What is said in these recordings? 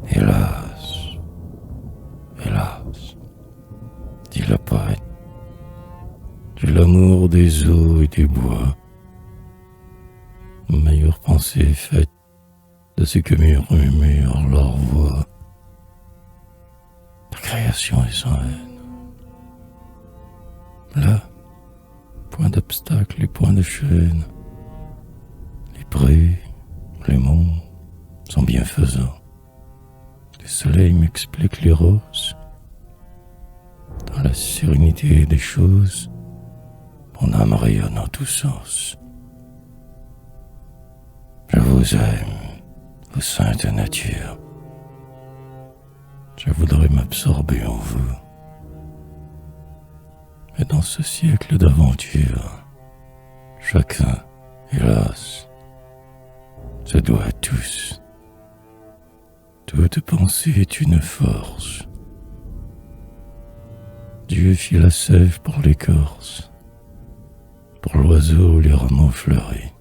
Hélas, hélas, dit le poète, j'ai l'amour des eaux et des bois. Ma meilleure pensée est faite de ce que murmurent leurs voix. La création est sans haine. Là, point d'obstacle et point de chaîne, les prés, les monts sont bienfaisants. Le soleil m'explique les roses. Dans la sérénité des choses, mon âme rayonne en tous sens. Je vous aime, ô sainte nature. Je voudrais m'absorber en vous. Mais dans ce siècle d'aventure, chacun, hélas, se doit à tous. Toute pensée est une force. Dieu fit la sève pour l'écorce, pour l'oiseau les rameaux fleuris,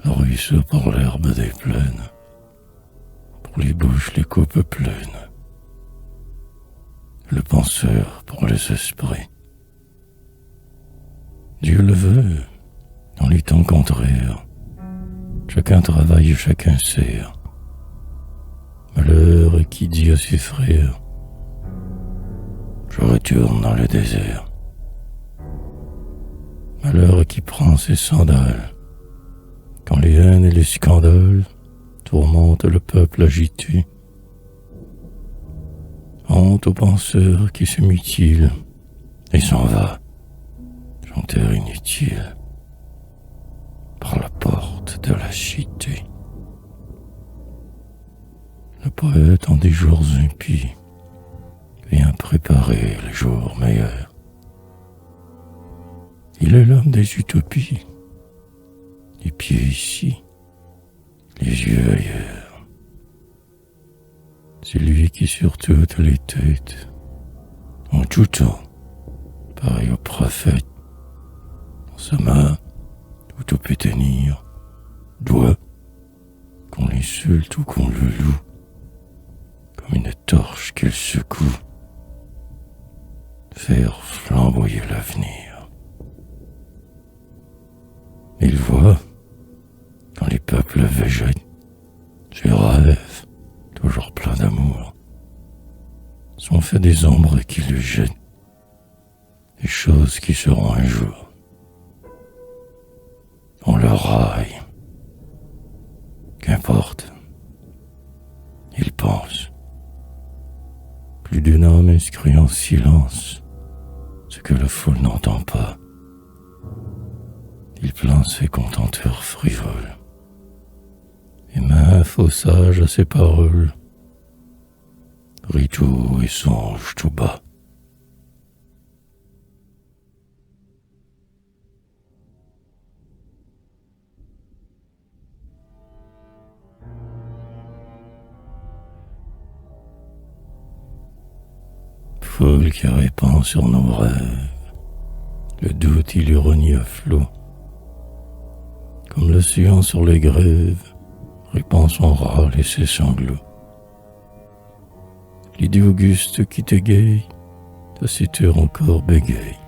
le ruisseau pour l'herbe des plaines, pour les bouches les coupes pleines, le penseur pour les esprits. Dieu le veut, dans les temps contraires, chacun travaille et chacun sert. Malheur qui dit à ses frères, je retourne dans le désert. Malheur qui prend ses sandales, quand les haines et les scandales tourmentent le peuple agité. Honte au penseur qui se mutile et s'en va, chanteur inutile, par la porte de la cité. Le poète en des jours impies vient préparer les jours meilleurs. Il est l'homme des utopies, les pieds ici, les yeux ailleurs. C'est lui qui sur toutes les têtes, en tout temps, pareil au prophète, dans sa main, tout peut tenir, doigt, qu'on l'insulte ou qu'on le loue, comme une torche qu'il secoue, faire flamboyer l'avenir. Il voit, quand les peuples végètent, ses rêves, toujours pleins d'amour, sont faits des ombres qui le jettent, des choses qui seront un jour. On le raille. Qu'importe. Il pense. Plus d'une âme inscrit en silence ce que la foule n'entend pas. Il plaint ses contenteurs frivoles et met un faux sage à ses paroles, rit tout et songe tout bas. Foule qui répand sur nos rêves le doute et l'ironie à flot, comme l'océan sur les grèves répand son râle et ses sanglots. L'idée auguste qui t'égaye, taciturne encore bégaye,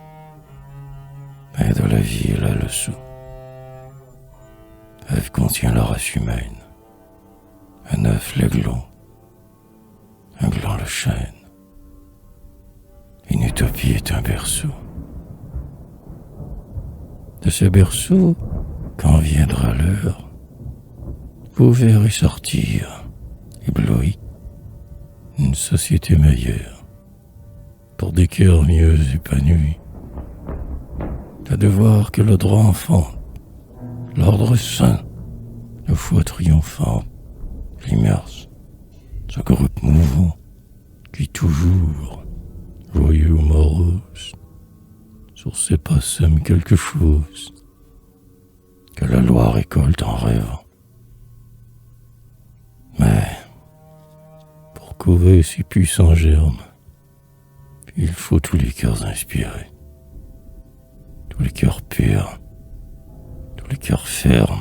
mais de la vie est la leçon. Ève contient la race humaine, un œuf l'aiglon, un gland le chêne. Une utopie est un berceau. De ce berceau, quand viendra l'heure, vous verrez sortir, ébloui, une société meilleure, pour des cœurs mieux épanouis. Le devoir que le droit enfante, l'ordre saint, la foi triomphante, l'immerse, ce groupe mouvant qui toujours, joyeux ou morose, sur ses pas sème quelque chose que la loi récolte en rêvant. Mais pour couver ces puissants germes, il faut tous les cœurs inspirés, tous les cœurs purs, tous les cœurs fermes,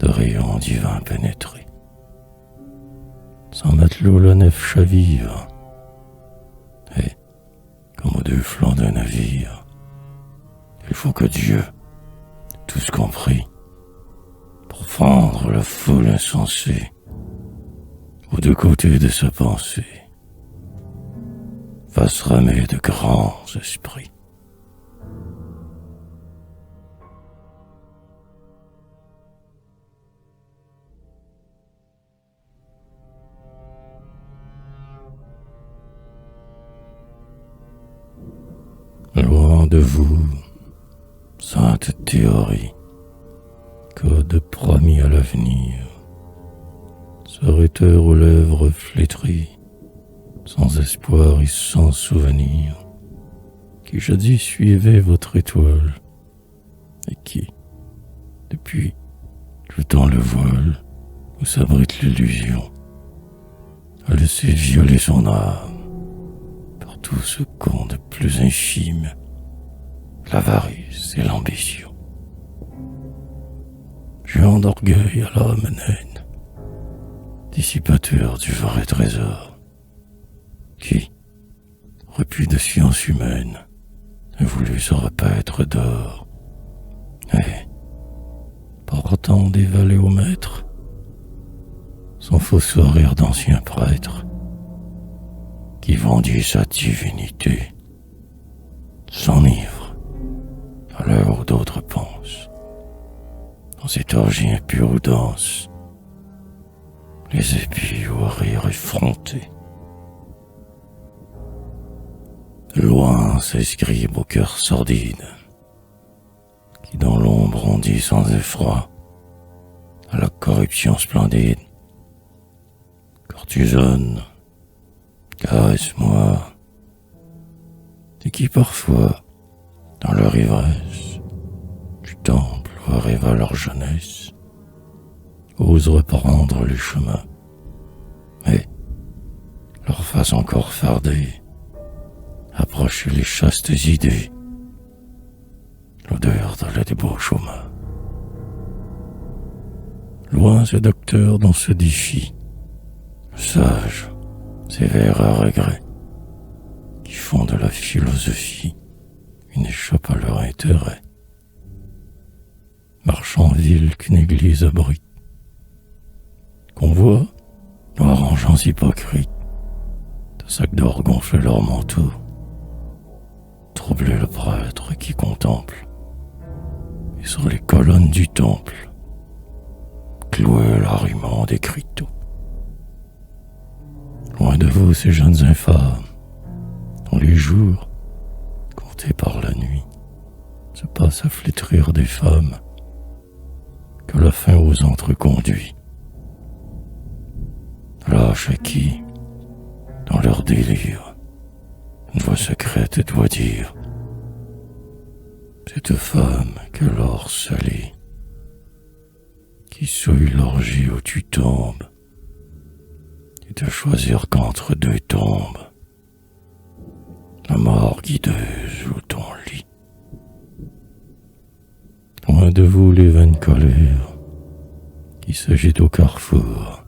de rayons divins pénétrés. sans matelot la nef chavire, et, comme aux deux flancs d'un navire, il faut que Dieu, tous compris, pour fendre la foule insensée, aux deux côtés de sa pensée, fasse ramer de grands esprits. Loin de vous, sainte théorie, code promis à l'avenir, serviteur aux lèvres flétries, sans espoir et sans souvenir, qui jadis suivait votre étoile, et qui, depuis, jetant le voile où s'abrite l'illusion, a laissé violer son âme par tout ce qu'on de plus infime, l'avarice et l'ambition. Géant d'orgueil à l'âme naine, dissipateur du vrai trésor, qui, repu de science humaine, a voulu se repaître d'or, et, portant des vallées au maître, son faux sourire d'ancien prêtre, qui vendit sa divinité, s'enivre à l'heure où d'autres pensent, dans cette orgie impure ou danse, les épis au rire effronté. De loin s'escribent au cœur sordide, qui dans l'ombre on dit sans effroi, à la corruption splendide, courtisane, caresse-moi, et qui parfois, dans leur ivresse, du temple où arriva leur jeunesse, osent reprendre les chemins, mais, leur face encore fardée, approcher les chastes idées, l'odeur de la débauche aux mains. Loin ce docteur dont se défie, sage, sévère à regret, qui font de la philosophie une échoppe à leur intérêt. Marchant en ville qu'une église abrite, qu'on voit, noirs en gens hypocrites, de sacs d'or gonfler leur manteau, troubler le prêtre qui contemple, et sur les colonnes du temple, clouer l'arriment des criteaux. Loin de vous ces jeunes infâmes, dont les jours, comptés par la nuit, se passent à flétrir des femmes que la faim aux antres conduit. Lâches qui, dans leur délire, une voix secrète doit dire: cette femme que l'or salé, qui souille l'orgie où tu tombes, et de choisir qu'entre deux tombes, la mort guideuse ou ton lit. Loin de vous les vaines colères qui s'agitent au carrefour,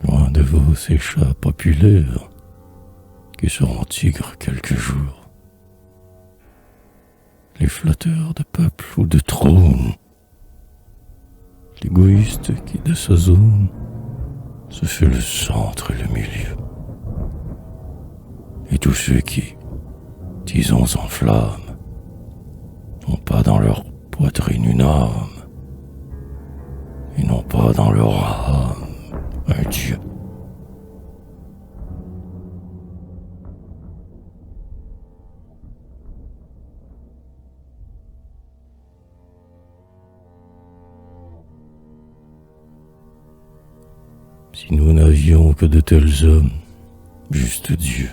loin de vous ces chats populaires qui seront tigres quelques jours. Les flatteurs de peuple ou de trône, l'égoïste qui de sa zone se fait le centre et le milieu, et tous ceux qui, disons en flammes, n'ont pas dans leur poitrine une âme, et n'ont pas dans leur âme un Dieu. Si nous n'avions que de tels hommes, juste Dieu,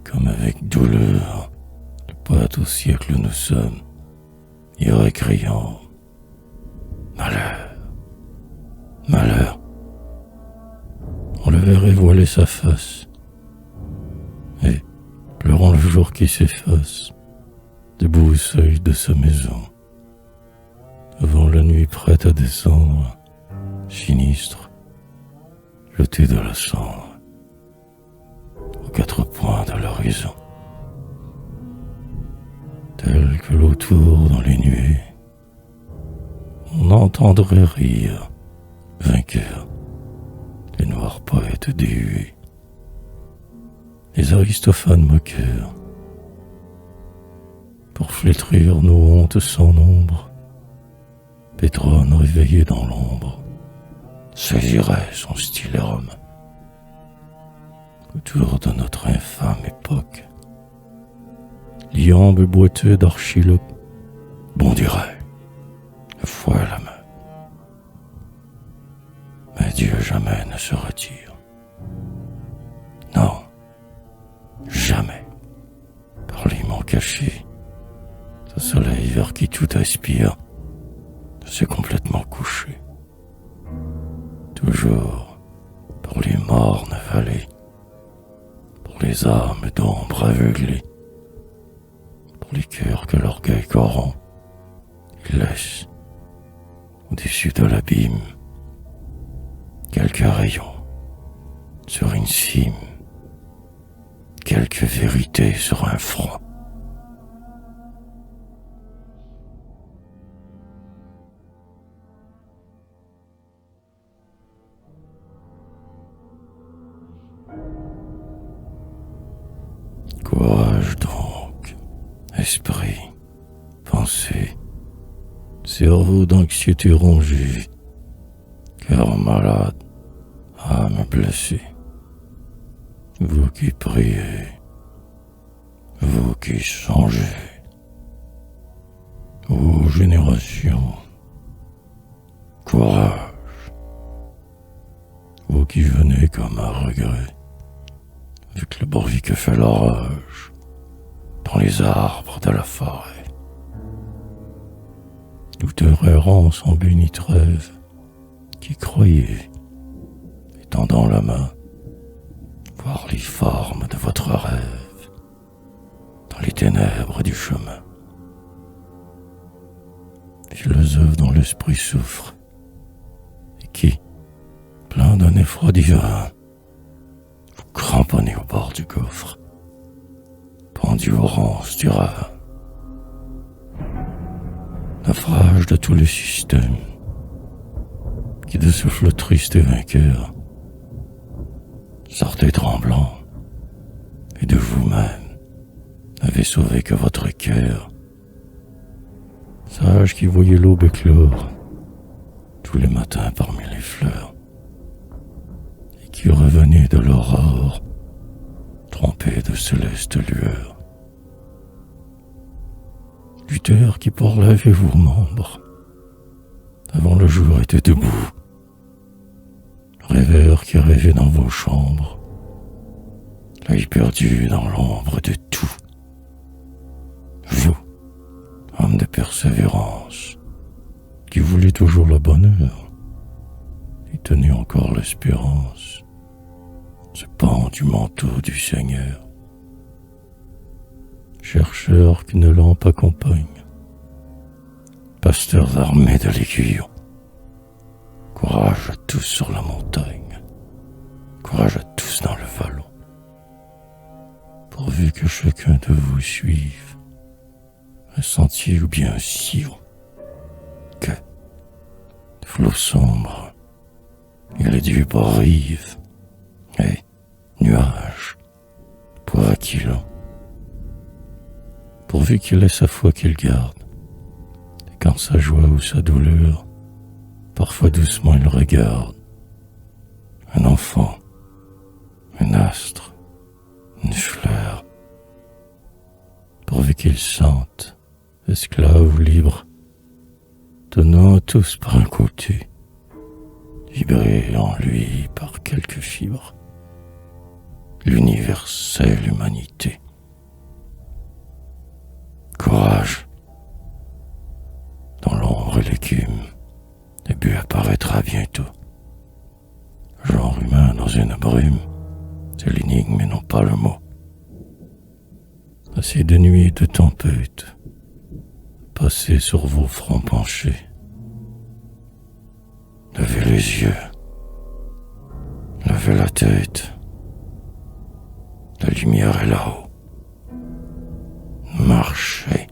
comme avec douleur, le poète au siècle nous sommes, irait criant: malheur, malheur. On le verrait voiler sa face, et, pleurant le jour qui s'efface, debout au seuil de sa maison, devant la nuit prête à descendre, sinistre, flotter de la cendre aux quatre points de l'horizon, tel que l'autour dans les nuées, on entendrait rire, vainqueurs, les noirs poètes déhués, les Aristophanes moqueurs, pour flétrir nos hontes sans nombre. Pétrone réveillé dans l'ombre saisirait son stylet romain. Autour de notre infâme époque, l'iambe boiteux d'Archiloque bondirait, le fouet à la main. Mais Dieu jamais ne se retire. Non, jamais. Par l'immense caché, ce soleil vers qui tout aspire s'est complètement couché. Toujours pour les mornes vallées, pour les âmes d'ombre aveuglées, pour les cœurs que l'orgueil corrompt, il laisse au-dessus de l'abîme quelques rayons sur une cime, quelques vérités sur un front. Courage donc, esprit, pensée, cerveau d'anxiété rongé, cœur malade, âme blessée. Vous qui priez, vous qui songez, ô génération, courage, vous qui venez comme un regret, avec le bruit que fait l'orage dans les arbres de la forêt. Douteur errant sans but ni trêve, qui croyez, étendant la main, voir les formes de votre rêve dans les ténèbres du chemin. Philosophe dont l'esprit souffre, et qui, plein d'un effroi divin, cramponné au bord du gouffre, pendu aux ronces du ravin. Naufrage de tout le système, qui de ce flot triste et vainqueur, sortez tremblant, et de vous-même n'avez sauvé que votre cœur. Sage qui voyait l'aube éclore tous les matins parmi les fleurs, qui revenait de l'aurore, trompé de célestes lueurs. Lutteur qui pour laver vos membres, avant le jour était debout. Rêveur qui rêvait dans vos chambres, l'œil perdu dans l'ombre de tout. Vous, homme de persévérance, qui voulez toujours le bonheur, et tenez encore l'espérance, se pend du manteau du Seigneur. Chercheurs qu'une lampe accompagne, pasteurs armés de l'aiguillon, courage à tous sur la montagne, courage à tous dans le vallon, pourvu que chacun de vous suive un sentier ou bien un sillon, que, flot sombre, il est du bord rive, et nuages, poids aquilons, pourvu qu'il ait sa foi qu'il garde, et quand sa joie ou sa douleur, parfois doucement il regarde, un enfant, un astre, une fleur, pourvu qu'il sente, esclave ou libre, tenant tous par un côté, vibrer en lui par quelques fibres, l'universelle humanité. Courage, dans l'ombre et l'écume, le but apparaîtra bientôt. Genre humain dans une brume, c'est l'énigme et non pas le mot. Assez de nuits et de tempêtes, passez sur vos fronts penchés. Levez les yeux, levez Levez la tête. La lumière est là-haut. Marchez.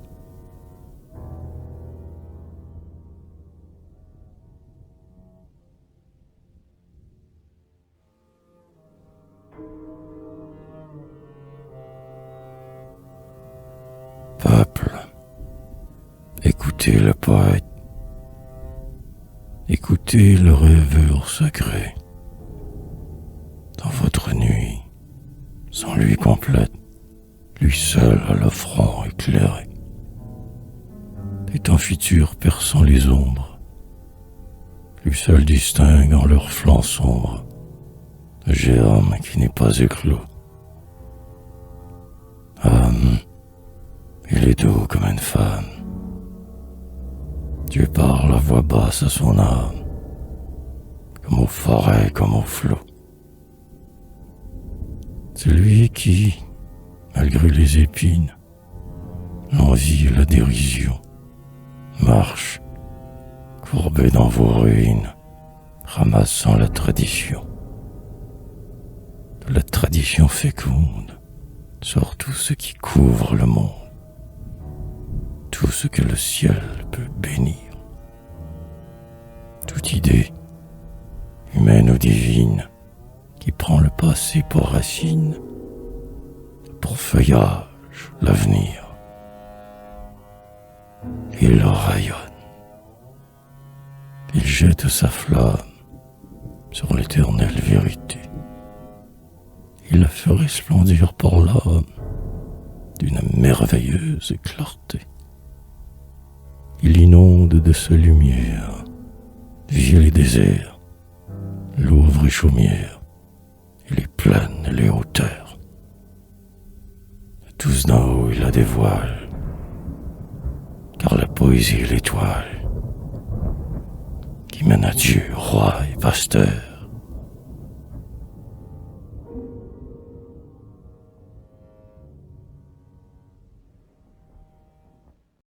Peuple, écoutez le poète. Écoutez le rêveur secret. Dans votre nuit, sans lui complète, lui seul a le front éclairé. Des temps futurs perçant les ombres, lui seul distingue en leur flanc sombre le germe qui n'est pas éclos. Âme, il est doux comme une femme. Dieu parle à voix basse à son âme, comme aux forêts, comme aux flots. C'est lui qui, malgré les épines, l'envie et la dérision, marche, courbé dans vos ruines, ramassant la tradition. De la tradition féconde sort tout ce qui couvre le monde, tout ce que le ciel peut bénir. Toute idée, humaine ou divine, qui prend le passé pour racine, pour feuillage l'avenir. Il rayonne. Il jette sa flamme sur l'éternelle vérité. Il la fait resplendir pour l'homme d'une merveilleuse clarté. Il inonde de sa lumière villes et déserts, Louvre et chaumières, et les plaines et les hauteurs. Tous d'en haut il la dévoile, car la poésie est l'étoile qui mène à Dieu, roi et pasteur.